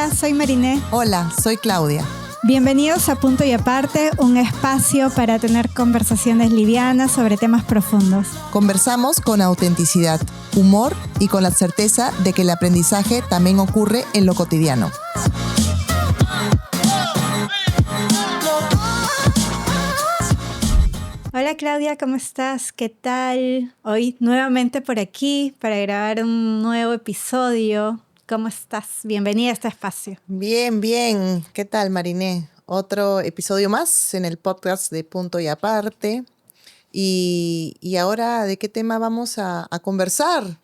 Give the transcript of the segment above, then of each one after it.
Hola, soy Mariné. Hola, soy Claudia. Bienvenidos a Punto y Aparte, un espacio para tener conversaciones livianas sobre temas profundos. Conversamos con autenticidad, humor y con la certeza de que el aprendizaje también ocurre en lo cotidiano. Hola Claudia, ¿cómo estás? ¿Qué tal? Hoy nuevamente por aquí para grabar un nuevo episodio. ¿Cómo estás? Bienvenida a este espacio. Bien, bien. ¿Qué tal, Mariné? Otro episodio más en el podcast de Punto y Aparte. Y ahora, ¿de qué tema vamos a conversar?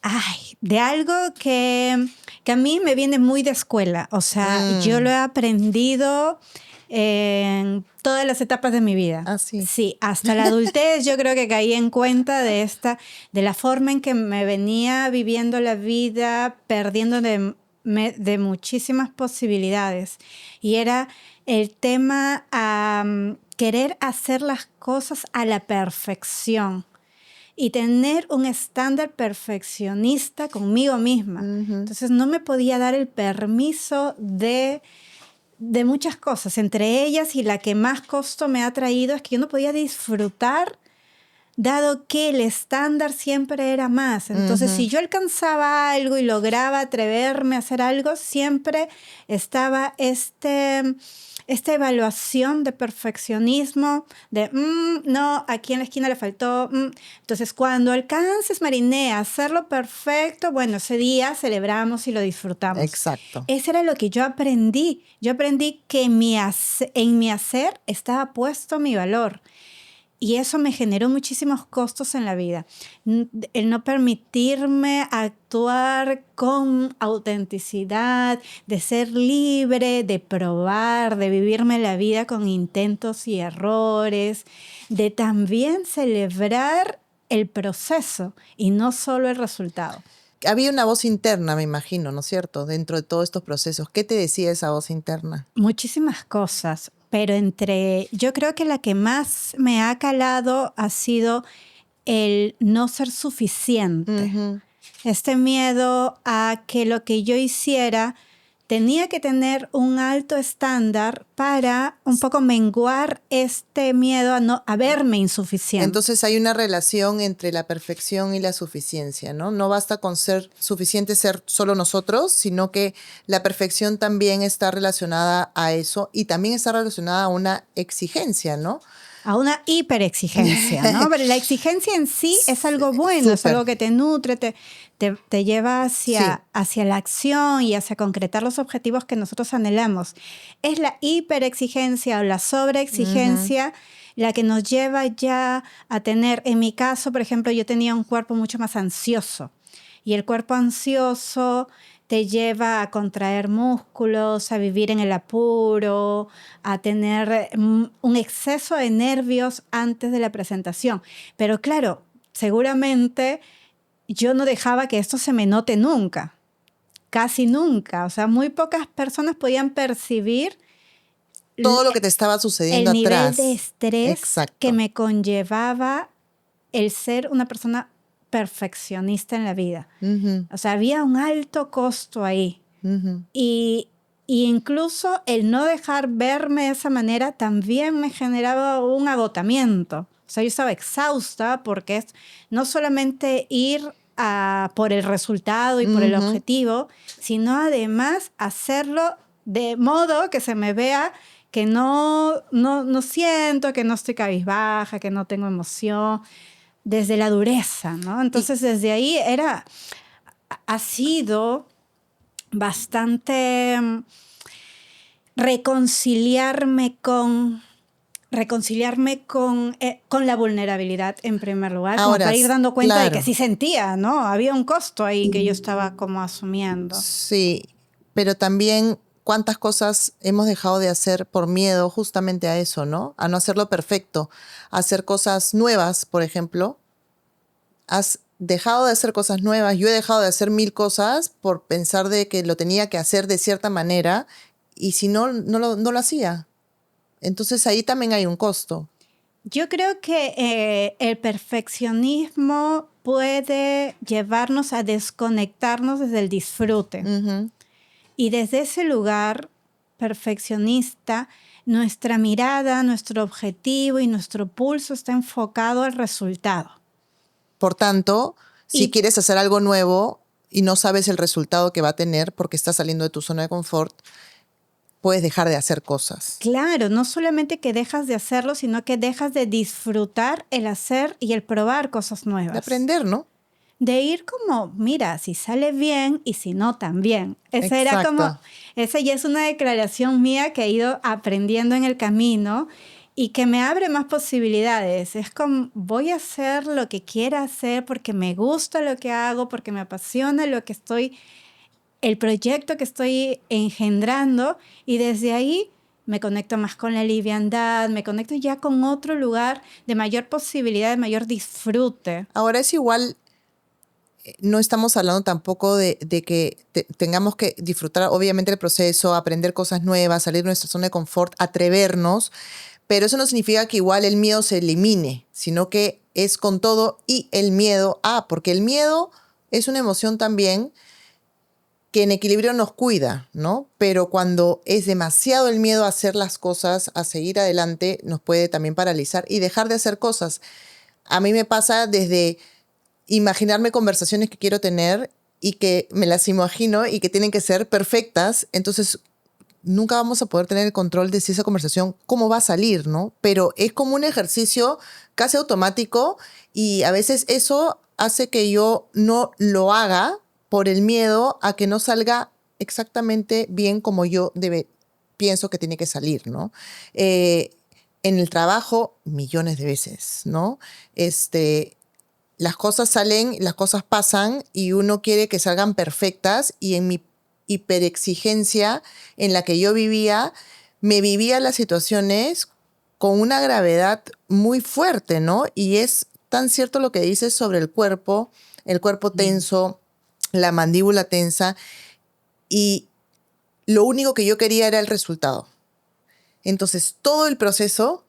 Ay, de algo que a mí me viene muy de escuela. O sea, yo lo he aprendido en todas las etapas de mi vida. Ah, sí. Sí, hasta la adultez yo creo que caí en cuenta de la forma en que me venía viviendo la vida, perdiendo de muchísimas posibilidades. Y era el tema querer hacer las cosas a la perfección y tener un estándar perfeccionista conmigo misma. Entonces no me podía dar el permiso de muchas cosas, entre ellas, y la que más costo me ha traído, es que yo no podía disfrutar dado que el estándar siempre era más. Entonces, si yo alcanzaba algo y lograba atreverme a hacer algo, siempre estaba esta evaluación de perfeccionismo, de, no, aquí en la esquina le faltó. Entonces, cuando alcances, Mariné, a hacerlo perfecto, bueno, ese día celebramos y lo disfrutamos. Exacto. Eso era lo que yo aprendí. Yo aprendí que en mi hacer estaba puesto mi valor. Y eso me generó muchísimos costos en la vida. El no permitirme actuar con autenticidad, de ser libre, de probar, de vivirme la vida con intentos y errores, de también celebrar el proceso y no solo el resultado. Había una voz interna, me imagino, ¿no es cierto? Dentro de todos estos procesos. ¿Qué te decía esa voz interna? Muchísimas cosas, pero yo creo que la que más me ha calado ha sido el no ser suficiente. Este miedo a que lo que yo hiciera tenía que tener un alto estándar para un poco menguar este miedo a verme insuficiente. Entonces hay una relación entre la perfección y la suficiencia, ¿no? No basta con ser suficiente ser solo nosotros, sino que la perfección también está relacionada a eso y también está relacionada a una exigencia, ¿no? A una hiperexigencia, ¿no? Pero la exigencia en sí es algo bueno, es algo que te nutre, te lleva hacia la acción y hacia concretar los objetivos que nosotros anhelamos. Es la hiperexigencia o la sobreexigencia la que nos lleva ya a tener, en mi caso, por ejemplo, yo tenía un cuerpo mucho más ansioso. Y el cuerpo ansioso te lleva a contraer músculos, a vivir en el apuro, a tener un exceso de nervios antes de la presentación. Pero claro, seguramente yo no dejaba que esto se me note nunca, casi nunca. O sea, muy pocas personas podían percibir todo lo que te estaba sucediendo el nivel atrás. de estrés Exacto. que me conllevaba el ser una persona perfeccionista en la vida. O sea, había un alto costo ahí. Y incluso el no dejar verme de esa manera también me generaba un agotamiento. O sea, yo estaba exhausta porque es no solamente ir por el resultado y por el objetivo, sino además hacerlo de modo que se me vea que no siento, que no estoy cabizbaja, que no tengo emoción, desde la dureza, ¿no? Entonces, desde ahí ha sido bastante reconciliarme con la vulnerabilidad en primer lugar, como para ir dando cuenta de que sí sentía, ¿no? Había un costo ahí que yo estaba como asumiendo. Sí, pero también cuántas cosas hemos dejado de hacer por miedo justamente a eso, ¿no? A no hacerlo perfecto, a hacer cosas nuevas, por ejemplo. Has dejado de hacer cosas nuevas. Yo he dejado de hacer 1000 cosas por pensar de que lo tenía que hacer de cierta manera y si no, no lo hacía. Entonces ahí también hay un costo. Yo creo que el perfeccionismo puede llevarnos a desconectarnos desde el disfrute. Y desde ese lugar perfeccionista, nuestra mirada, nuestro objetivo y nuestro pulso está enfocado al resultado. Por tanto, si Y quieres hacer algo nuevo y no sabes el resultado que va a tener porque estás saliendo de tu zona de confort, puedes dejar de hacer cosas. claro, no solamente que dejas de hacerlo, sino que dejas de disfrutar el hacer y el probar cosas De nuevas. aprender, ¿no? De ir como, mira, si sale bien y si no, también. Exacto. Esa ya es una declaración mía que he ido aprendiendo en el camino y que me abre más posibilidades. Es como, voy a hacer lo que quiera hacer porque me gusta lo que hago, porque me apasiona el proyecto que estoy engendrando, y desde ahí me conecto más con la liviandad, me conecto ya con otro lugar de mayor posibilidad, de mayor disfrute. Ahora es igual, no estamos hablando tampoco de que tengamos que disfrutar obviamente el proceso, aprender cosas nuevas, salir de nuestra zona de confort, atrevernos, pero eso no significa que igual el miedo se elimine, sino que es con todo y el miedo. Porque el miedo es una emoción también que en equilibrio nos cuida, ¿no? Pero cuando es demasiado el miedo a hacer las cosas, a seguir adelante, nos puede también paralizar y dejar de hacer cosas. A mí me pasa desde imaginarme conversaciones que quiero tener y que me las imagino y que tienen que ser perfectas, entonces nunca vamos a poder tener el control de si esa conversación, cómo va a salir, ¿no? Pero es como un ejercicio casi automático y a veces eso hace que yo no lo haga por el miedo a que no salga exactamente bien como yo pienso que tiene que salir, ¿no? En el trabajo, millones de veces, ¿no? Las cosas salen, las cosas pasan y uno quiere que salgan perfectas, y en mi hiperexigencia en la que yo vivía, me vivía las situaciones con una gravedad muy fuerte, ¿no? Y es tan cierto lo que dices sobre el cuerpo tenso, la mandíbula tensa, y lo único que yo quería era el resultado. Entonces, todo el proceso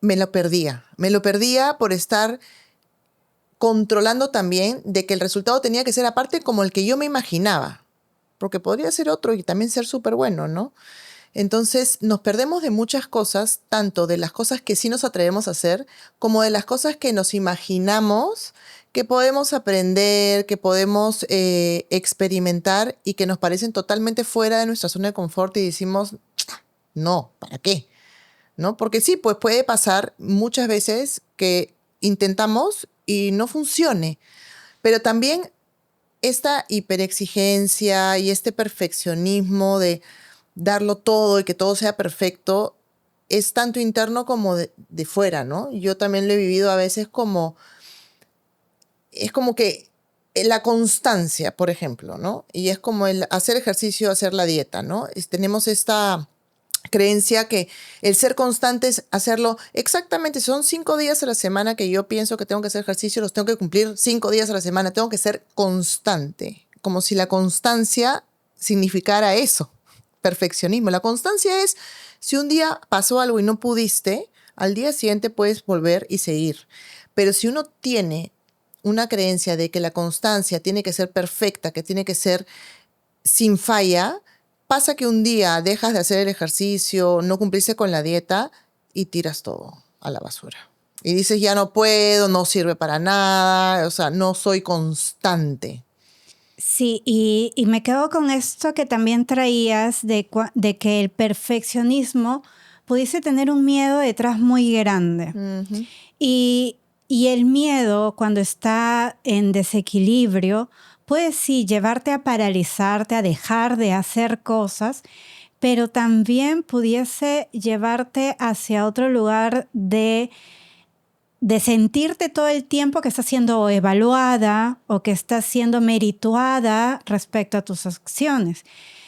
me lo perdía por estar controlando también de que el resultado tenía que ser aparte como el que yo me imaginaba, porque podría ser otro y también ser súper bueno, ¿no? Entonces nos perdemos de muchas cosas, tanto de las cosas que sí nos atrevemos a hacer, como de las cosas que nos imaginamos que podemos aprender, que podemos experimentar y que nos parecen totalmente fuera de nuestra zona de confort y decimos, no, ¿para qué? ¿No? Porque sí, pues puede pasar muchas veces que intentamos y no funcione, pero también esta hiperexigencia y este perfeccionismo de darlo todo y que todo sea perfecto es tanto interno como de fuera, ¿no? Yo también lo he vivido a veces es como que la constancia, por ejemplo, ¿no? Y es como el hacer ejercicio, hacer la dieta, ¿no? Tenemos esta creencia que el ser constante es hacerlo exactamente. Son 5 días a la semana que yo pienso que tengo que hacer ejercicio, los tengo que cumplir 5 días a la semana. Tengo que ser constante, como si la constancia significara eso, perfeccionismo. La constancia es, si un día pasó algo y no pudiste, al día siguiente puedes volver y seguir. Pero si uno tiene una creencia de que la constancia tiene que ser perfecta, que tiene que ser sin falla, pasa que un día dejas de hacer el ejercicio, no cumpliste con la dieta y tiras todo a la basura. Y dices, ya no puedo, no sirve para nada, o sea, no soy constante. Sí, y me quedo con esto que también traías de que el perfeccionismo pudiese tener un miedo detrás muy grande. Uh-huh. Y el miedo, cuando está en desequilibrio, puede sí llevarte a paralizarte, a dejar de hacer cosas, pero también pudiese llevarte hacia otro lugar de sentirte todo el tiempo que estás siendo evaluada o que estás siendo merituada respecto a tus acciones.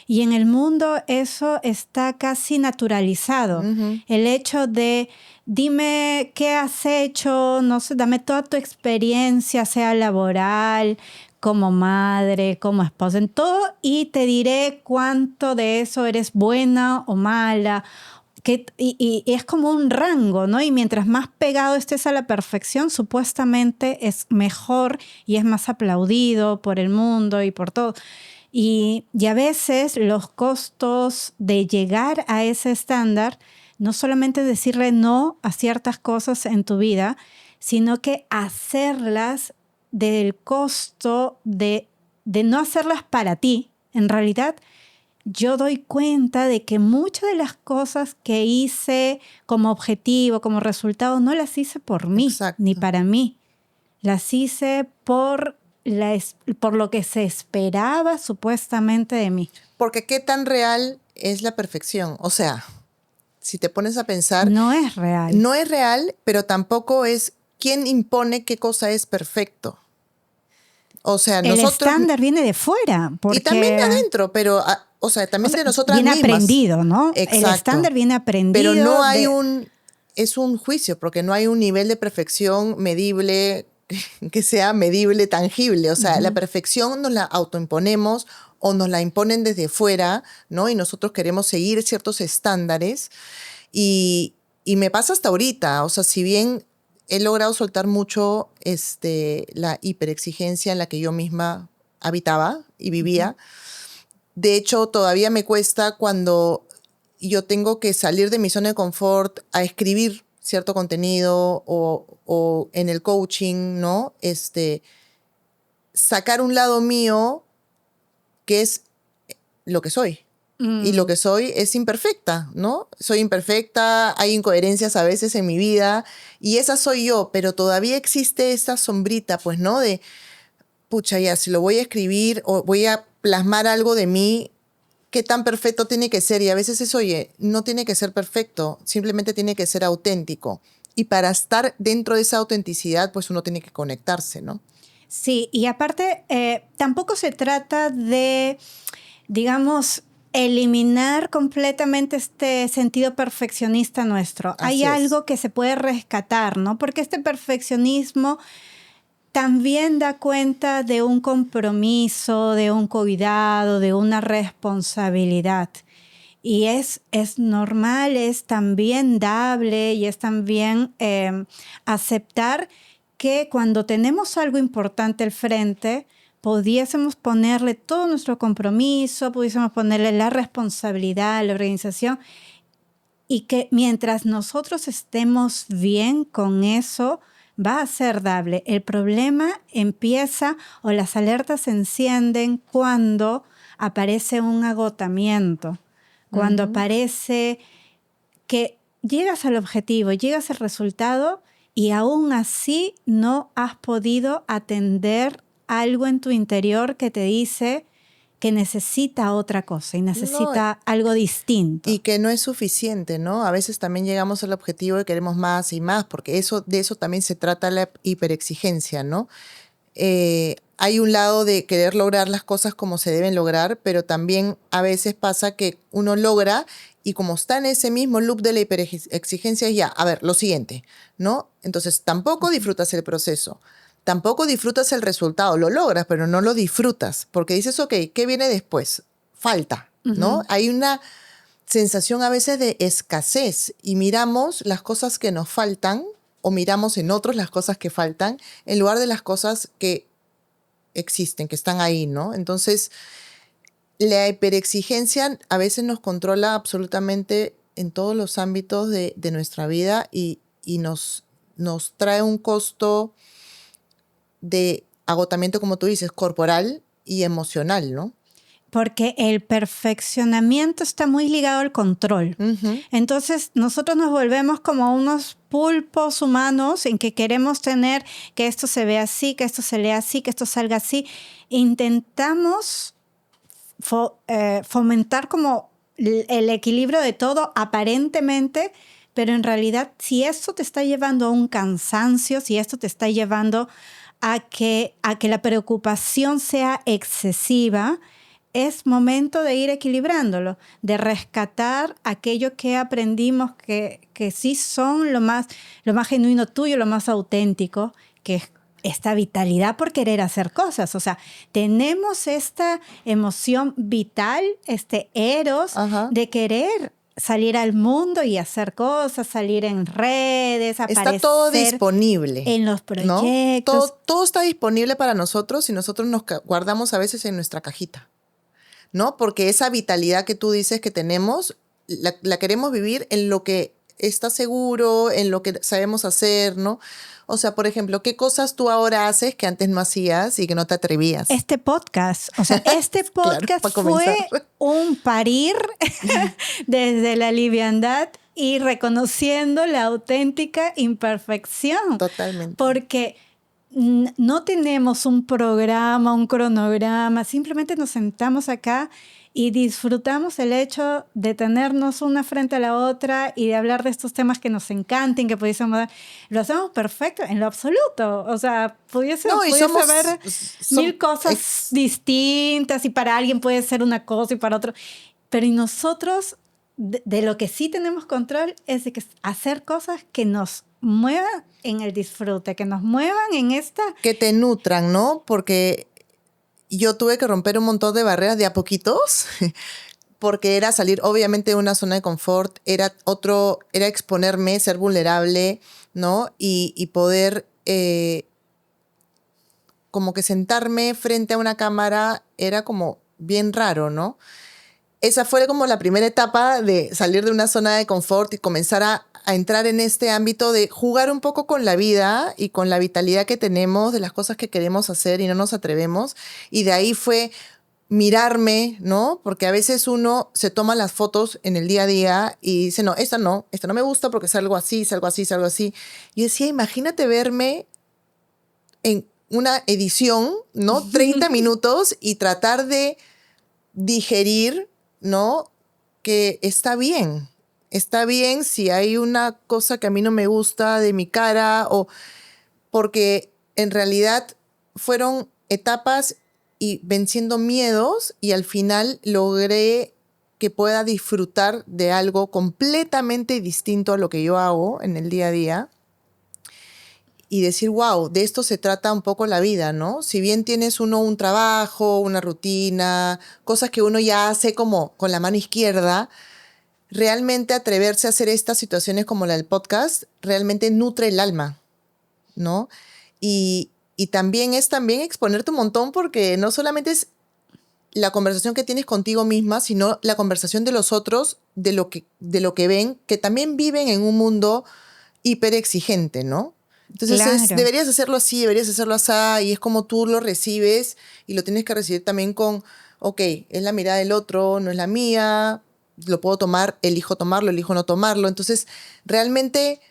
Y en el mundo eso está casi naturalizado. Uh-huh. El hecho de, dime qué has hecho, no sé, dame toda tu experiencia, sea laboral, como madre, como esposa, en todo, y te diré cuánto de eso eres buena o mala. Y es como un rango, ¿no? Y mientras más pegado estés a la perfección, supuestamente es mejor y es más aplaudido por el mundo y por todo. Y a veces los costos de llegar a ese estándar, no solamente decirle no a ciertas cosas en tu vida, sino que hacerlas del costo de no hacerlas para ti. En realidad, yo doy cuenta de que muchas de las cosas que hice como objetivo, como resultado, no las hice por mí, Exacto. ni para mí. Las hice por lo que se esperaba supuestamente de mí. Porque ¿qué tan real es la perfección? O sea, si te pones a pensar, No es real. no es real, pero tampoco es quién impone qué cosa es perfecto. O sea, El nosotros... estándar viene de fuera. Y también de Porque, adentro, pero, o sea, también de nosotras viene mismas. aprendido, ¿no? El Exacto. estándar viene aprendido. Pero no hay es un juicio, porque no hay un nivel de perfección medible, que sea medible, tangible. O sea, la perfección nos la autoimponemos o nos la imponen desde fuera, ¿no? Y nosotros queremos seguir ciertos estándares. Y me pasa hasta ahorita. O sea, si bien he logrado soltar mucho la hiperexigencia en la que yo misma habitaba y vivía, de hecho, todavía me cuesta cuando yo tengo que salir de mi zona de confort a escribir cierto contenido o en el coaching, ¿no? Sacar un lado mío que es lo que soy. Y lo que soy es imperfecta, ¿no? Soy imperfecta, hay incoherencias a veces en mi vida y esa soy yo, pero todavía existe esa sombrita, pues, ¿no? De, pucha, ya, si lo voy a escribir o voy a plasmar algo de mí, ¿qué tan perfecto tiene que ser? Y a veces es, oye, no tiene que ser perfecto, simplemente tiene que ser auténtico. Y para estar dentro de esa autenticidad, pues uno tiene que conectarse, ¿no? Sí, y aparte, tampoco se trata de, digamos, eliminar completamente este sentido perfeccionista nuestro. Así Hay es. algo que se puede rescatar, ¿no? Porque este perfeccionismo también da cuenta de un compromiso, de un cuidado, de una responsabilidad. Y es normal, es también dable y es también aceptar que cuando tenemos algo importante al frente, pudiésemos ponerle todo nuestro compromiso, pudiésemos ponerle la responsabilidad, la organización, y que mientras nosotros estemos bien con eso, va a ser dable. El problema empieza o las alertas se encienden cuando aparece un agotamiento, cuando aparece que llegas al objetivo, llegas al resultado y aún así no has podido atender algo en tu interior que te dice que necesita otra cosa y necesita algo distinto. Y que no es suficiente, ¿no? A veces también llegamos al objetivo y queremos más y más, porque de eso también se trata la hiperexigencia, ¿no? Hay un lado de querer lograr las cosas como se deben lograr, pero también a veces pasa que uno logra y como está en ese mismo loop de la hiperexigencia, ya, a ver, lo siguiente, ¿no? Entonces tampoco disfrutas el proceso, tampoco disfrutas el resultado, lo logras, pero no lo disfrutas, porque dices, ok, ¿qué viene después? Falta, ¿no? Hay una sensación a veces de escasez y miramos las cosas que nos faltan o miramos en otros las cosas que faltan en lugar de las cosas que existen, que están ahí, ¿no? Entonces, la hiperexigencia a veces nos controla absolutamente en todos los ámbitos de nuestra vida y nos trae un costo de agotamiento, como tú dices, corporal y emocional, ¿no? Porque el perfeccionamiento está muy ligado al control. Entonces, nosotros nos volvemos como unos pulpos humanos en que queremos tener que esto se vea así, que esto se lea así, que esto salga así. Intentamos fomentar como el equilibrio de todo aparentemente, pero en realidad, si esto te está llevando a un cansancio, si esto te está llevando a que la preocupación sea excesiva, es momento de ir equilibrándolo, de rescatar aquello que aprendimos que sí son lo más genuino tuyo, lo más auténtico, que es esta vitalidad por querer hacer cosas. O sea, tenemos esta emoción vital, este eros de querer salir al mundo y hacer cosas, salir en redes, aparecer. Está todo disponible en los proyectos. ¿no? Todo está disponible para nosotros y nosotros nos guardamos a veces en nuestra cajita. ¿no? Porque esa vitalidad que tú dices que tenemos, la queremos vivir en lo que está seguro, en lo que sabemos hacer, ¿no? O sea, por ejemplo, ¿qué cosas tú ahora haces que antes no hacías y que no te atrevías? Este podcast, o sea, este Claro, podcast para fue comenzar. un parir desde la liviandad y reconociendo la auténtica imperfección. Totalmente. Porque no tenemos un programa, un cronograma, simplemente nos sentamos acá y disfrutamos el hecho de tenernos una frente a la otra y de hablar de estos temas que nos encanten, que pudiésemos dar. Lo hacemos perfecto en lo absoluto. O sea, pudiese No, y haber mil cosas distintas y para alguien puede ser una cosa y para otro. Pero y nosotros, de lo que sí tenemos control es de que hacer cosas que nos muevan en el disfrute, que nos muevan en esta... Que te nutran, ¿no? Porque yo tuve que romper un montón de barreras de a poquitos, porque era salir obviamente de una zona de confort, era exponerme, ser vulnerable, ¿no? Y poder como que sentarme frente a una cámara era como bien raro, ¿no? Esa fue como la primera etapa de salir de una zona de confort y comenzar a entrar en este ámbito de jugar un poco con la vida y con la vitalidad que tenemos, de las cosas que queremos hacer y no nos atrevemos. Y de ahí fue mirarme, ¿no? Porque a veces uno se toma las fotos en el día a día y dice, no me gusta porque salgo así, salgo así, salgo así. Y decía, imagínate verme en una edición, ¿no? 30 minutos y tratar de digerir, ¿no? Que está bien si hay una cosa que a mí no me gusta de mi cara o porque en realidad fueron etapas y venciendo miedos y al final logré que pueda disfrutar de algo completamente distinto a lo que yo hago en el día a día y decir, wow, de esto se trata un poco la vida, ¿no? Si bien tienes uno un trabajo, una rutina, cosas que uno ya hace como con la mano izquierda, realmente atreverse a hacer estas situaciones como la del podcast realmente nutre el alma, ¿no? Y también es exponerte un montón porque no solamente es la conversación que tienes contigo misma, sino la conversación de los otros, de lo que ven, que también viven en un mundo hiper exigente, ¿no? Entonces Claro. deberías hacerlo así, deberías hacerlo así, y es como tú lo recibes y lo tienes que recibir también con, ok, es la mirada del otro, no es la mía, lo puedo tomar, elijo tomarlo, elijo no tomarlo. Entonces, realmente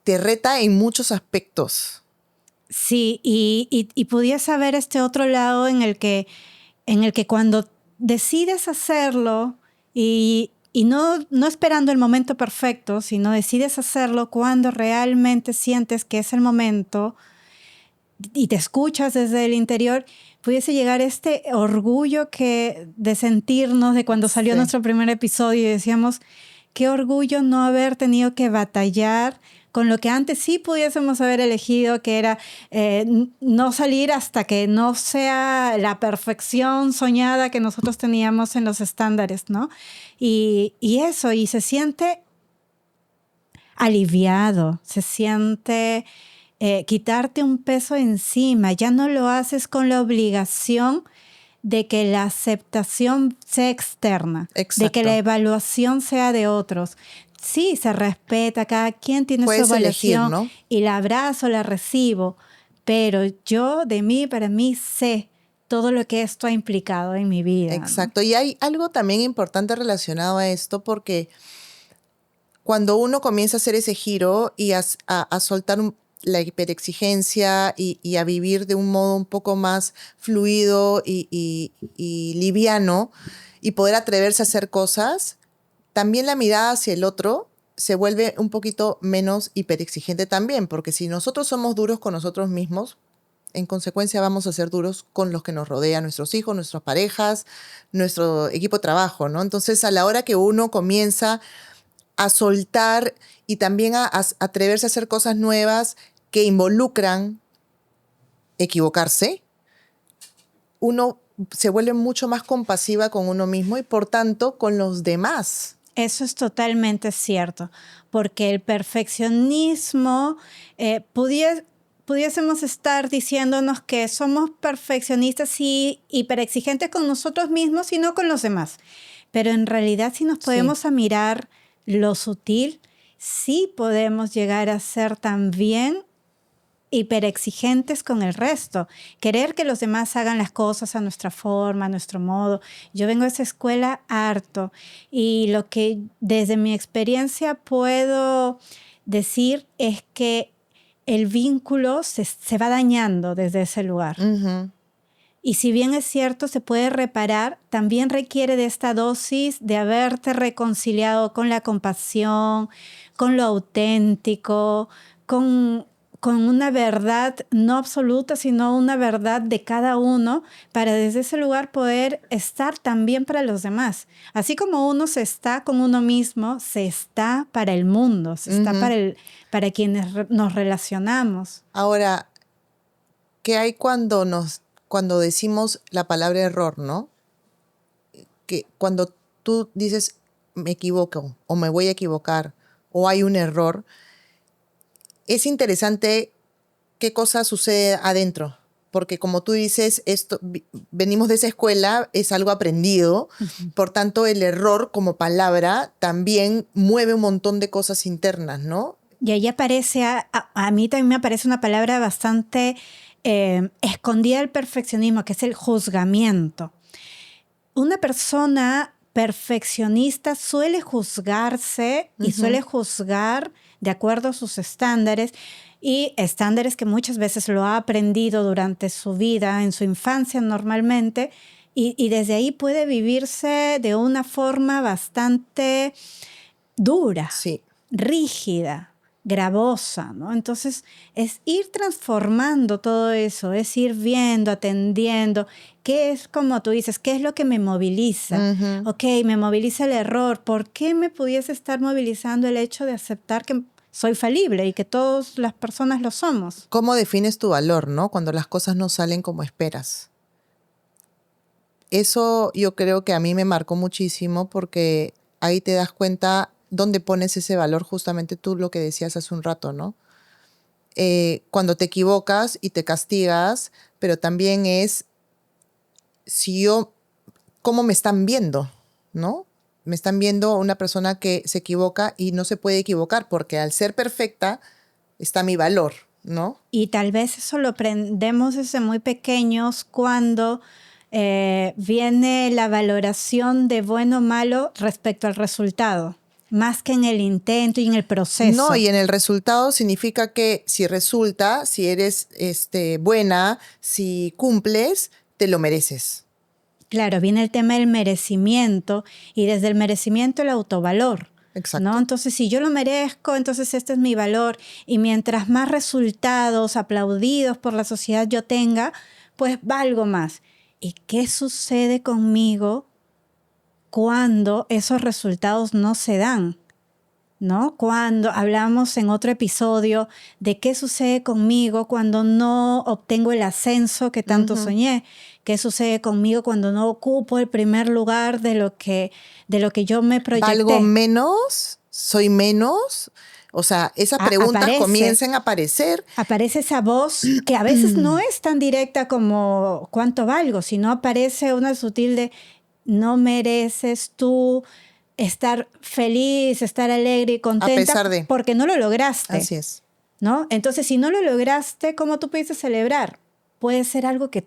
te reta en muchos aspectos. Sí, y pudiese ver este otro lado en el que cuando decides hacerlo y no esperando el momento perfecto, sino decides hacerlo cuando realmente sientes que es el momento y te escuchas desde el interior, pudiese llegar este orgullo de sentirnos de cuando salió nuestro primer episodio y decíamos, qué orgullo no haber tenido que batallar con lo que antes sí pudiésemos haber elegido, que era no salir hasta que no sea la perfección soñada que nosotros teníamos en los estándares, ¿no? Y eso, y se siente aliviado, se siente quitarte un peso encima, ya no lo haces con la obligación de que la aceptación sea externa, Exacto. de que la evaluación sea de otros. Sí, se respeta, cada quien tiene Puedes su evaluación, elegir, ¿no? y la abrazo, la recibo, pero yo de mí, para mí, sé todo lo que esto ha implicado en mi vida. Exacto, ¿no? y hay algo también importante relacionado a esto porque cuando uno comienza a hacer ese giro y a soltar la hiperexigencia y a vivir de un modo un poco más fluido y liviano y poder atreverse a hacer cosas, también la mirada hacia el otro se vuelve un poquito menos hiperexigente también, porque si nosotros somos duros con nosotros mismos, en consecuencia vamos a ser duros con los que nos rodean, nuestros hijos, nuestras parejas, nuestro equipo de trabajo, ¿no? Entonces, a la hora que uno comienza a soltar y también a atreverse a hacer cosas nuevas que involucran equivocarse, uno se vuelve mucho más compasiva con uno mismo y por tanto con los demás. Eso es totalmente cierto, porque el perfeccionismo pudiésemos estar diciéndonos que somos perfeccionistas y hiperexigentes con nosotros mismos y no con los demás. Pero en realidad, si nos podemos a mirar lo sutil, sí podemos llegar a ser también hiperexigentes con el resto. Querer que los demás hagan las cosas a nuestra forma, a nuestro modo. Yo vengo a esa escuela harto y lo que desde mi experiencia puedo decir es que el vínculo se va dañando desde ese lugar. Ujú. Y si bien es cierto, se puede reparar, también requiere de esta dosis de haberte reconciliado con la compasión, con lo auténtico, con una verdad no absoluta, sino una verdad de cada uno, para desde ese lugar poder estar también para los demás. Así como uno se está con uno mismo, se está para el mundo, se está para quienes nos relacionamos. Ahora, ¿qué hay cuando decimos la palabra error, ¿no? Que cuando tú dices me equivoco o me voy a equivocar o hay un error, es interesante qué cosa sucede adentro. Porque como tú dices, venimos de esa escuela, es algo aprendido, por tanto el error como palabra también mueve un montón de cosas internas, ¿no? Y ahí aparece, a mí también me aparece una palabra bastante escondida del perfeccionismo, que es el juzgamiento. Una persona perfeccionista suele juzgarse y suele juzgar de acuerdo a sus estándares, y estándares que muchas veces lo ha aprendido durante su vida, en su infancia normalmente, y desde ahí puede vivirse de una forma bastante dura, Sí. rígida, gravosa, ¿no? Entonces, es ir transformando todo eso, es ir viendo, atendiendo, qué es, como tú dices, qué es lo que me moviliza. Ok, me moviliza el error. ¿Por qué me pudiese estar movilizando el hecho de aceptar que soy falible y que todas las personas lo somos? ¿Cómo defines tu valor, no? Cuando las cosas no salen como esperas. Eso yo creo que a mí me marcó muchísimo porque ahí te das cuenta dónde pones ese valor, justamente tú lo que decías hace un rato, ¿no? Cuando te equivocas y te castigas, pero también es cómo me están viendo, ¿no? Me están viendo una persona que se equivoca y no se puede equivocar porque al ser perfecta está mi valor, ¿no? Y tal vez eso lo aprendemos desde muy pequeños cuando viene la valoración de bueno o malo respecto al resultado, más que en el intento y en el proceso. No, y en el resultado significa que si resulta, si eres buena, si cumples, te lo mereces. Claro, viene el tema del merecimiento y desde el merecimiento el autovalor. Exacto. ¿No? Entonces, si yo lo merezco, entonces este es mi valor. Y mientras más resultados aplaudidos por la sociedad yo tenga, pues valgo más. ¿Y qué sucede conmigo cuando esos resultados no se dan? ¿No? Cuando hablamos en otro episodio de qué sucede conmigo cuando no obtengo el ascenso que tanto soñé, qué sucede conmigo cuando no ocupo el primer lugar de lo que yo me proyecté. ¿Valgo menos? ¿Soy menos? O sea, esas preguntas comienzan a aparecer. Aparece esa voz que a veces no es tan directa como ¿cuánto valgo? Sino aparece una sutil de no mereces tú estar feliz, estar alegre y contenta, a pesar de, porque no lo lograste. Así es. ¿No? Entonces, si no lo lograste, ¿cómo tú puedes celebrar? Puede ser algo que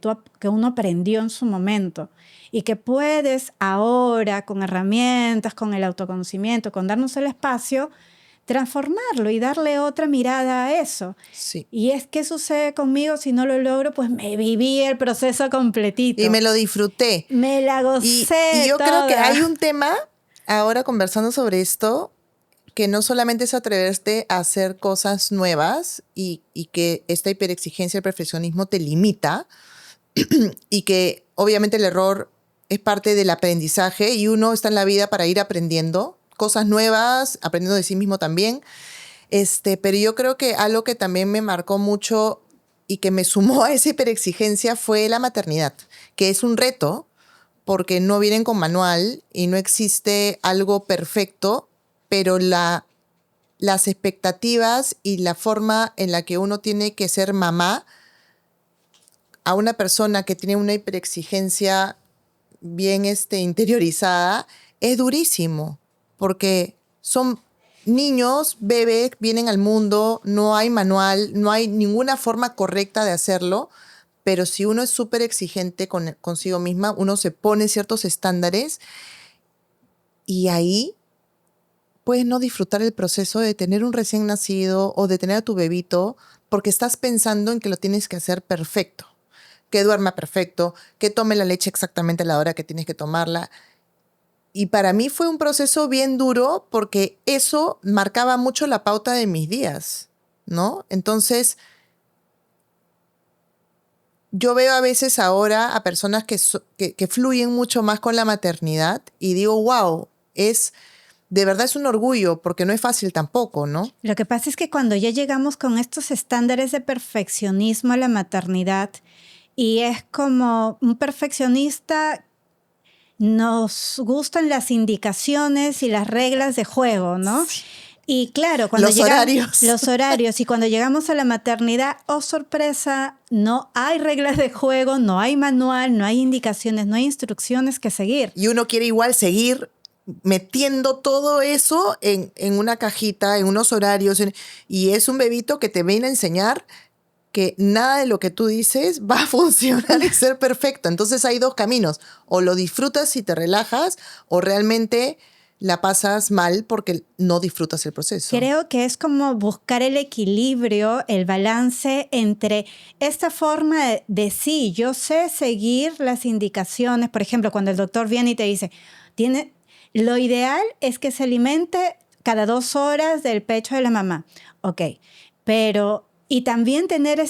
uno aprendió en su momento y que puedes ahora, con herramientas, con el autoconocimiento, con darnos el espacio, transformarlo y darle otra mirada a eso. Sí. Y es ¿qué sucede conmigo si no lo logro? Pues me viví el proceso completito. Y me lo disfruté. Me la gocé y yo toda. creo que hay un tema, ahora conversando sobre esto, que no solamente es atreverte a hacer cosas nuevas y que esta hiperexigencia, el perfeccionismo te limita y que obviamente el error es parte del aprendizaje y uno está en la vida para ir aprendiendo cosas nuevas, aprendiendo de sí mismo también. Pero yo creo que algo que también me marcó mucho y que me sumó a esa hiperexigencia fue la maternidad, que es un reto porque no vienen con manual y no existe algo perfecto, pero la las expectativas y la forma en la que uno tiene que ser mamá a una persona que tiene una hiperexigencia bien interiorizada, es durísimo, porque son niños, bebés, vienen al mundo, no hay manual, no hay ninguna forma correcta de hacerlo, pero si uno es súper exigente consigo misma, uno se pone ciertos estándares y ahí puedes no disfrutar el proceso de tener un recién nacido o de tener a tu bebito porque estás pensando en que lo tienes que hacer perfecto, que duerma perfecto, que tome la leche exactamente a la hora que tienes que tomarla. Y para mí fue un proceso bien duro porque eso marcaba mucho la pauta de mis días, ¿no? Entonces, yo veo a veces ahora a personas que fluyen mucho más con la maternidad y digo, wow, de verdad es un orgullo porque no es fácil tampoco, ¿no? Lo que pasa es que cuando ya llegamos con estos estándares de perfeccionismo a la maternidad y es como un perfeccionista, nos gustan las indicaciones y las reglas de juego, ¿no? Sí. Y claro, Los horarios. los horarios y cuando llegamos a la maternidad, oh sorpresa, no hay reglas de juego, no hay manual, no hay indicaciones, no hay instrucciones que seguir. Y uno quiere igual seguir metiendo todo eso en una cajita, en unos horarios, y es un bebito que te viene a enseñar que nada de lo que tú dices va a funcionar y ser perfecto. Entonces hay dos caminos, o lo disfrutas y te relajas, o realmente la pasas mal porque no disfrutas el proceso. Creo que es como buscar el equilibrio, el balance entre esta forma de sí, yo sé seguir las indicaciones. Por ejemplo, cuando el doctor viene y te dice, lo ideal es que se alimente cada 2 horas del pecho de la mamá. Ok, pero... Y también tener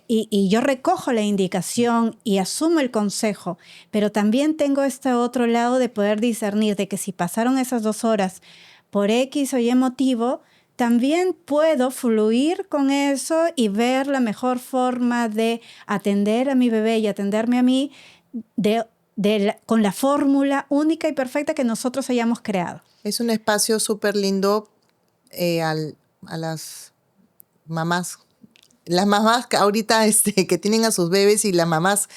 y yo recojo la indicación y asumo el consejo, pero también tengo este otro lado de poder discernir de que si pasaron esas 2 horas por X o Y motivo, también puedo fluir con eso y ver la mejor forma de atender a mi bebé y atenderme a mí con la fórmula única y perfecta que nosotros hayamos creado. Es un espacio súper lindo a las mamás. Las mamás que ahorita que tienen a sus bebés y las mamás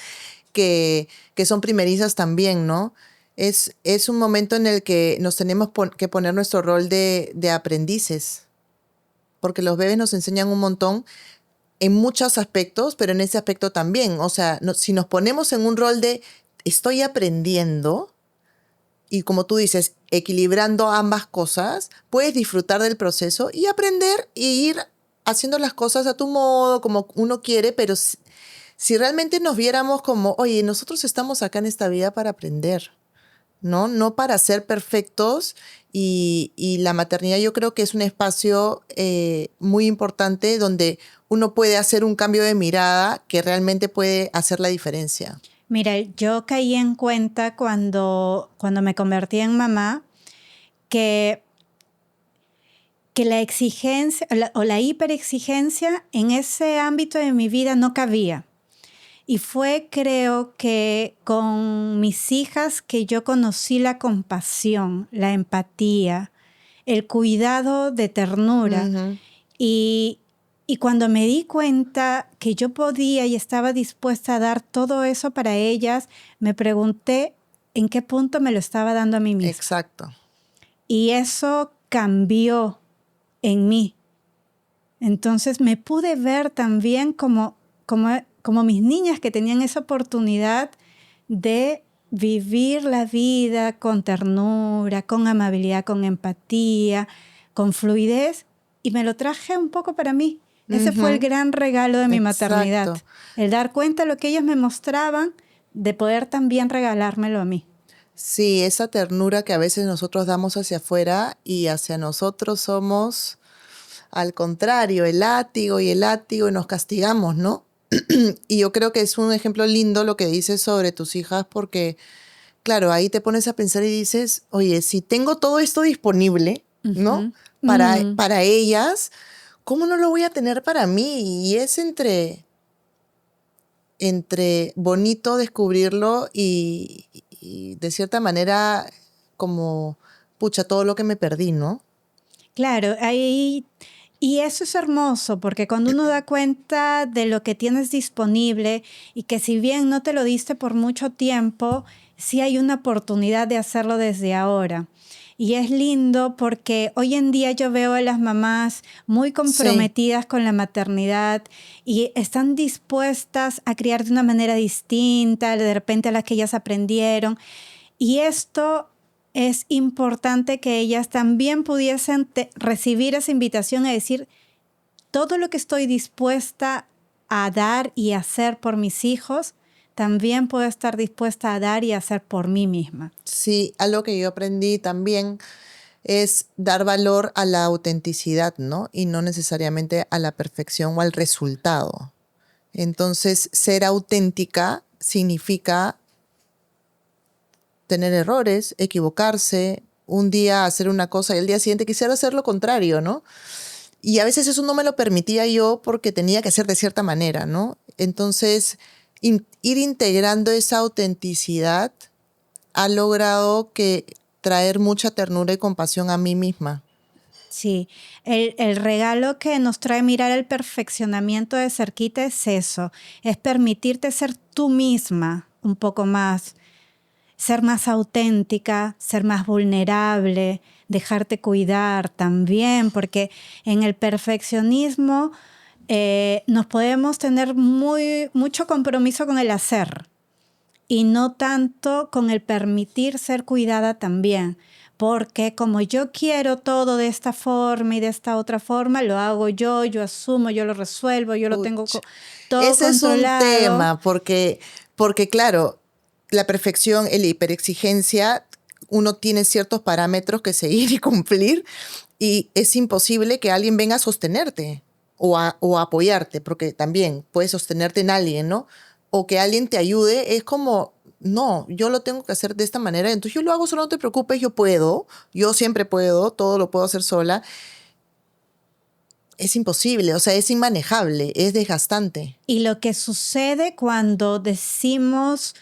que son primerizas también, ¿no? Es un momento en el que nos tenemos que poner nuestro rol de aprendices, porque los bebés nos enseñan un montón en muchos aspectos, pero en ese aspecto también. O sea, si nos ponemos en un rol de estoy aprendiendo, y como tú dices, equilibrando ambas cosas, puedes disfrutar del proceso y aprender e ir haciendo las cosas a tu modo, como uno quiere, pero si realmente nos viéramos como, oye, nosotros estamos acá en esta vida para aprender, ¿no? No para ser perfectos, y la maternidad yo creo que es un espacio muy importante donde uno puede hacer un cambio de mirada que realmente puede hacer la diferencia. Mira, yo caí en cuenta cuando me convertí en mamá que la exigencia o la hiperexigencia en ese ámbito de mi vida no cabía. Y fue, creo que con mis hijas que yo conocí la compasión, la empatía, el cuidado de ternura. Uh-huh. Y cuando me di cuenta que yo podía y estaba dispuesta a dar todo eso para ellas, me pregunté en qué punto me lo estaba dando a mí misma. Exacto. Y eso cambió en mí. Entonces me pude ver también como mis niñas que tenían esa oportunidad de vivir la vida con ternura, con amabilidad, con empatía, con fluidez, y me lo traje un poco para mí. Ese fue el gran regalo de mi maternidad, el dar cuenta de lo que ellos me mostraban, de poder también regalármelo a mí. Sí, esa ternura que a veces nosotros damos hacia afuera y hacia nosotros somos, al contrario, el látigo y nos castigamos, ¿no? Y yo creo que es un ejemplo lindo lo que dices sobre tus hijas porque, claro, ahí te pones a pensar y dices, oye, si tengo todo esto disponible, ¿no? Para ellas, ¿cómo no lo voy a tener para mí? Y es entre bonito descubrirlo y de cierta manera como, pucha, todo lo que me perdí, ¿no? Claro, ahí, y eso es hermoso, porque cuando uno da cuenta de lo que tienes disponible y que si bien no te lo diste por mucho tiempo, sí hay una oportunidad de hacerlo desde ahora. Y es lindo porque hoy en día yo veo a las mamás muy Sí, comprometidas con la maternidad y están dispuestas a criar de una manera distinta, de repente a la que ellas aprendieron. Y esto es importante que ellas también pudiesen recibir esa invitación a decir, todo lo que estoy dispuesta a dar y hacer por mis hijos, también puedo estar dispuesta a dar y hacer por mí misma. sí, algo que yo aprendí también es dar valor a la autenticidad, ¿no? Y no necesariamente a la perfección o al resultado. Entonces, ser auténtica significa tener errores, equivocarse, un día hacer una cosa y el día siguiente quisiera hacer lo contrario, ¿no? Y a veces eso no me lo permitía yo porque tenía que ser de cierta manera, ¿no? Entonces, ir integrando esa autenticidad ha logrado que traer mucha ternura y compasión a mí misma. Sí, el regalo que nos trae mirar el perfeccionamiento de cerquita es eso, es permitirte ser tú misma un poco más, ser más auténtica, ser más vulnerable, dejarte cuidar también, porque en el perfeccionismo nos podemos tener mucho compromiso con el hacer y no tanto con el permitir ser cuidada también. Porque como yo quiero todo de esta forma y de esta otra forma, lo hago yo asumo, yo lo resuelvo, yo lo tengo Puch. todo Ese es un controlado. tema porque claro, la perfección, la hiperexigencia, uno tiene ciertos parámetros que seguir y cumplir y es imposible que alguien venga a sostenerte o a apoyarte, porque también puedes sostenerte en alguien, ¿no? O que alguien te ayude, es como, no, yo lo tengo que hacer de esta manera, entonces yo lo hago, solo no te preocupes, yo puedo, yo siempre puedo, todo lo puedo hacer sola. Es imposible, o sea, es inmanejable, es desgastante. Y lo que sucede cuando decidimos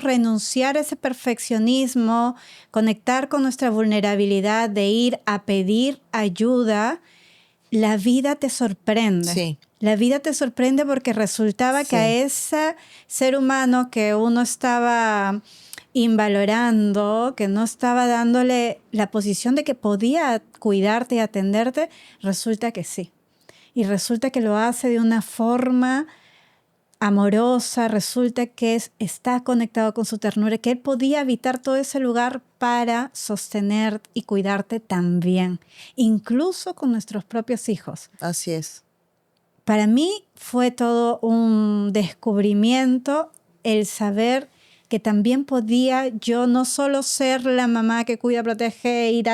renunciar a ese perfeccionismo, conectar con nuestra vulnerabilidad de ir a pedir ayuda, la vida te sorprende. Sí, La vida te sorprende porque resultaba que a sí. ese ser humano que uno estaba invalorando, que no estaba dándole la posición de que podía cuidarte y atenderte, resulta que sí. Y resulta que lo hace de una forma amorosa, resulta que está conectado con su ternura, que él podía habitar todo ese lugar para sostener y cuidarte también, incluso con nuestros propios hijos. Así es. Para mí fue todo un descubrimiento el saber que también podía yo no solo ser la mamá que cuida, protege y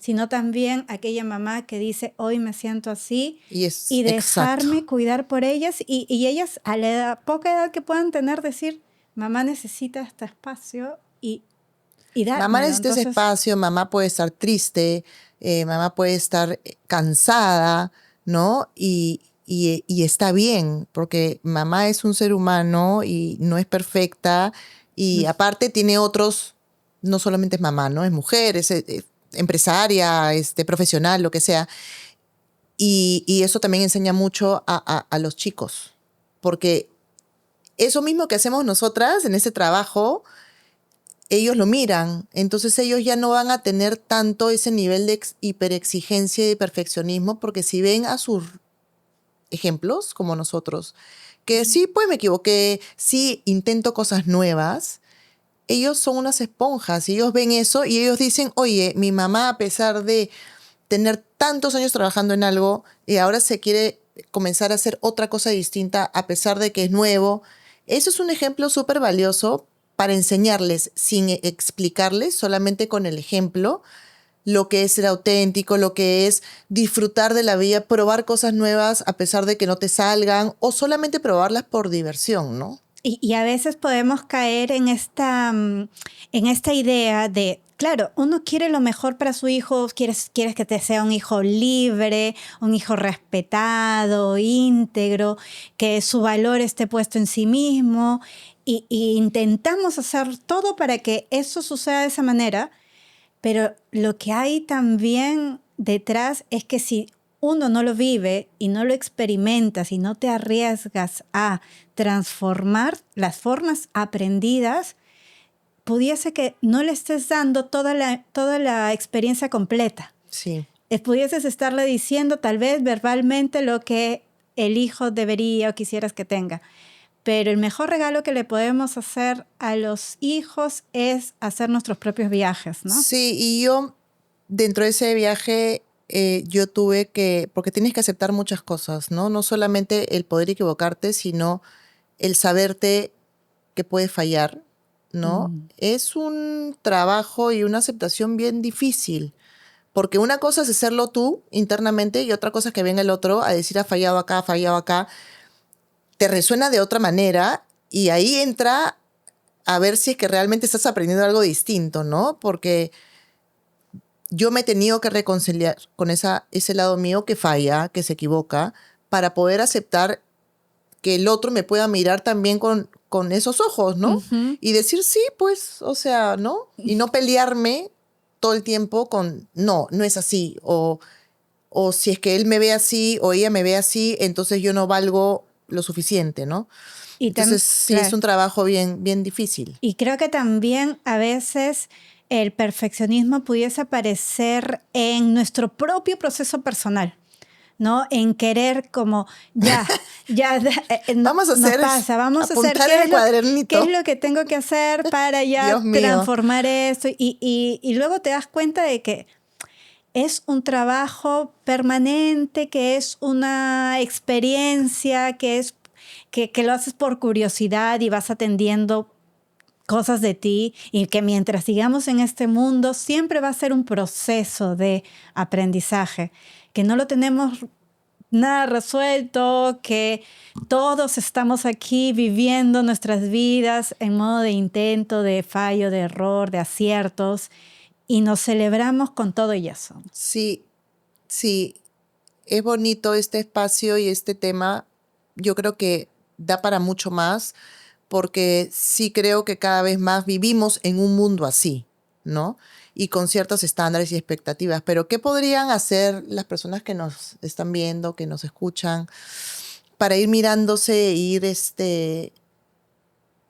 sino también aquella mamá que dice, hoy me siento así, Y es y exacto. dejarme cuidar por ellas y ellas a la poca edad que puedan tener decir, mamá necesita este espacio y Mamá dármelo. necesita ese Entonces, espacio, mamá puede estar triste, mamá puede estar cansada, ¿no? Y está bien, porque mamá es un ser humano y no es perfecta y aparte tiene otros, no solamente es mamá, ¿no? Es mujer, es empresaria, profesional, lo que sea. Y eso también enseña mucho a los chicos, porque eso mismo que hacemos nosotras en ese trabajo, ellos lo miran, entonces ellos ya no van a tener tanto ese nivel de hiperexigencia y de perfeccionismo, porque si ven a sus ejemplos, como nosotros, que sí, pues me equivoqué, sí intento cosas nuevas, ellos son unas esponjas y ellos ven eso y ellos dicen, oye, mi mamá a pesar de tener tantos años trabajando en algo y ahora se quiere comenzar a hacer otra cosa distinta a pesar de que es nuevo. Eso es un ejemplo súper valioso para enseñarles sin explicarles, solamente con el ejemplo, lo que es ser auténtico, lo que es disfrutar de la vida, probar cosas nuevas a pesar de que no te salgan o solamente probarlas por diversión, ¿no? y a veces podemos caer en esta idea de, claro, uno quiere lo mejor para su hijo, quieres que te sea un hijo libre, un hijo respetado, íntegro, que su valor esté puesto en sí mismo, y intentamos hacer todo para que eso suceda de esa manera, pero lo que hay también detrás es que si uno no lo vive y no lo experimentas y no te arriesgas a transformar las formas aprendidas, pudiese que no le estés dando toda la experiencia completa. Sí. Pudieses estarle diciendo tal vez verbalmente lo que el hijo debería o quisieras que tenga. Pero el mejor regalo que le podemos hacer a los hijos es hacer nuestros propios viajes, ¿no? Sí, y yo dentro de ese viaje yo tuve que, porque tienes que aceptar muchas cosas, ¿no? No solamente el poder equivocarte, sino el saberte que puedes fallar, ¿no? Es un trabajo y una aceptación bien difícil, porque una cosa es hacerlo tú internamente y otra cosa es que venga el otro a decir ha fallado acá, te resuena de otra manera y ahí entra a ver si es que realmente estás aprendiendo algo distinto, ¿no? Porque yo me he tenido que reconciliar con ese lado mío que falla, que se equivoca, para poder aceptar que el otro me pueda mirar también con esos ojos, ¿no? Uh-huh. Y decir, sí, pues, o sea, ¿no? Y no pelearme todo el tiempo con, no es así. O si es que él me ve así o ella me ve así, entonces yo no valgo lo suficiente, ¿no? Y entonces, sí, claro. es un trabajo bien, bien difícil. Y creo que también a veces el perfeccionismo pudiese aparecer en nuestro propio proceso personal, ¿no? En querer como, Vamos a hacer, vamos a hacer apuntar en el cuadernito. qué es lo que tengo que hacer para ya Dios mío. transformar esto. Y luego te das cuenta de que es un trabajo permanente, que es una experiencia, que lo haces por curiosidad y vas atendiendo cosas de ti, y que mientras sigamos en este mundo siempre va a ser un proceso de aprendizaje, que no lo tenemos nada resuelto, que todos estamos aquí viviendo nuestras vidas en modo de intento, de fallo, de error, de aciertos, y nos celebramos con todo y eso. Sí, es bonito este espacio y este tema. Yo creo que da para mucho más, porque sí creo que cada vez más vivimos en un mundo así, ¿no? Y con ciertos estándares y expectativas. Pero ¿qué podrían hacer las personas que nos están viendo, que nos escuchan, para ir mirándose e ir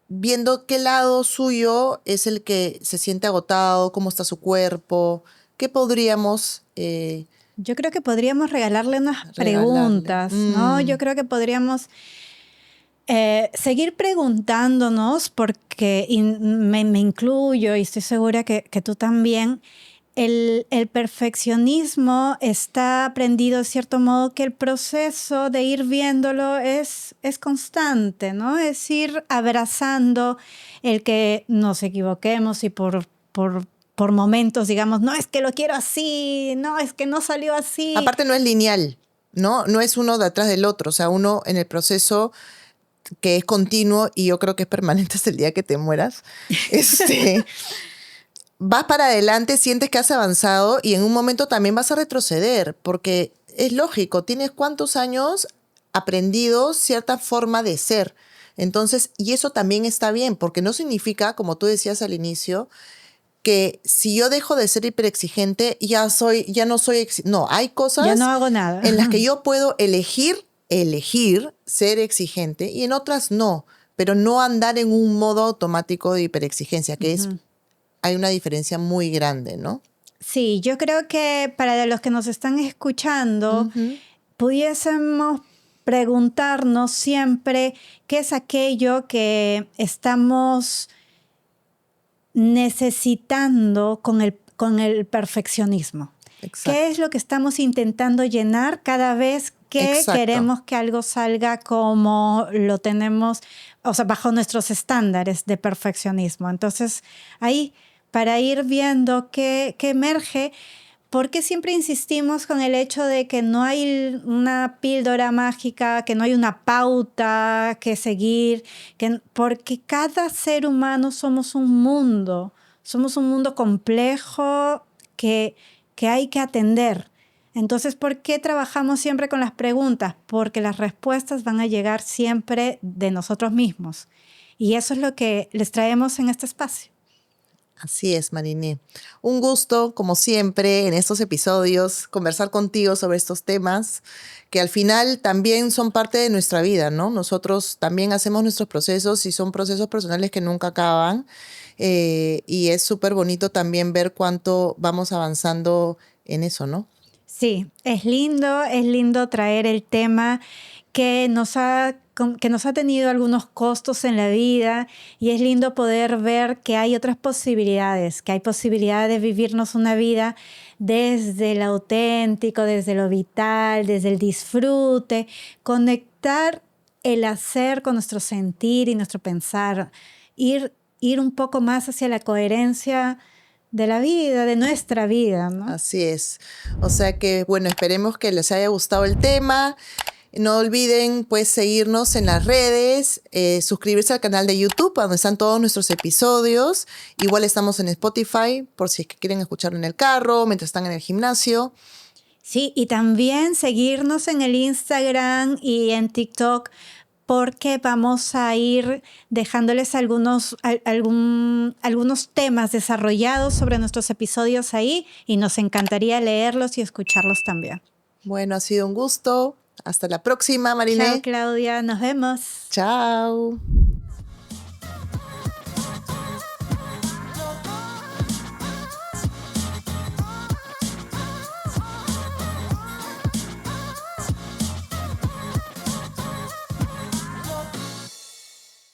viendo qué lado suyo es el que se siente agotado, cómo está su cuerpo? ¿Qué podríamos Yo creo que podríamos regalarle unas preguntas, ¿no? Yo creo que podríamos seguir preguntándonos, porque me incluyo y estoy segura que tú también. El perfeccionismo está aprendido de cierto modo, que el proceso de ir viéndolo es constante, ¿no? Es ir abrazando el que nos equivoquemos y por momentos digamos, no, es que lo quiero así, no, es que no salió así. Aparte no es lineal, ¿no? No es uno detrás del otro, o sea, uno en el proceso que es continuo y yo creo que es permanente hasta el día que te mueras, vas para adelante, sientes que has avanzado y en un momento también vas a retroceder, porque es lógico, tienes cuántos años aprendido cierta forma de ser. Entonces, y eso también está bien, porque no significa, como tú decías al inicio, que si yo dejo de ser hiperexigente, ya no soy, no, hay cosas ya no hago nada en las que yo puedo elegir ser exigente y en otras no, pero no andar en un modo automático de hiperexigencia, que hay una diferencia muy grande, ¿no? Sí, yo creo que para los que nos están escuchando, pudiésemos preguntarnos siempre qué es aquello que estamos necesitando con el perfeccionismo. Exacto. ¿Qué es lo que estamos intentando llenar cada vez que queremos que algo salga como lo tenemos, o sea, bajo nuestros estándares de perfeccionismo? Entonces, ahí, para ir viendo qué emerge, ¿por qué siempre insistimos con el hecho de que no hay una píldora mágica, que no hay una pauta que seguir? Porque cada ser humano somos un mundo complejo que hay que atender. Entonces, ¿por qué trabajamos siempre con las preguntas? Porque las respuestas van a llegar siempre de nosotros mismos. Y eso es lo que les traemos en este espacio. Así es, Mariné. Un gusto, como siempre, en estos episodios, conversar contigo sobre estos temas que al final también son parte de nuestra vida, ¿no? Nosotros también hacemos nuestros procesos y son procesos personales que nunca acaban. Y es súper bonito también ver cuánto vamos avanzando en eso, ¿no? Sí, es lindo traer el tema que nos ha tenido algunos costos en la vida y es lindo poder ver que hay otras posibilidades, que hay posibilidades de vivirnos una vida desde lo auténtico, desde lo vital, desde el disfrute, conectar el hacer con nuestro sentir y nuestro pensar, ir un poco más hacia la coherencia de la vida, de nuestra vida, ¿no? Así es. O sea que, bueno, esperemos que les haya gustado el tema. No olviden, pues, seguirnos en las redes, suscribirse al canal de YouTube, donde están todos nuestros episodios. Igual estamos en Spotify, por si es que quieren escucharlo en el carro, mientras están en el gimnasio. Sí, y también seguirnos en el Instagram y en TikTok porque vamos a ir dejándoles algunos temas desarrollados sobre nuestros episodios ahí y nos encantaría leerlos y escucharlos también. Bueno, ha sido un gusto. Hasta la próxima, Chao, Mariné. Claudia. Nos vemos. Chao.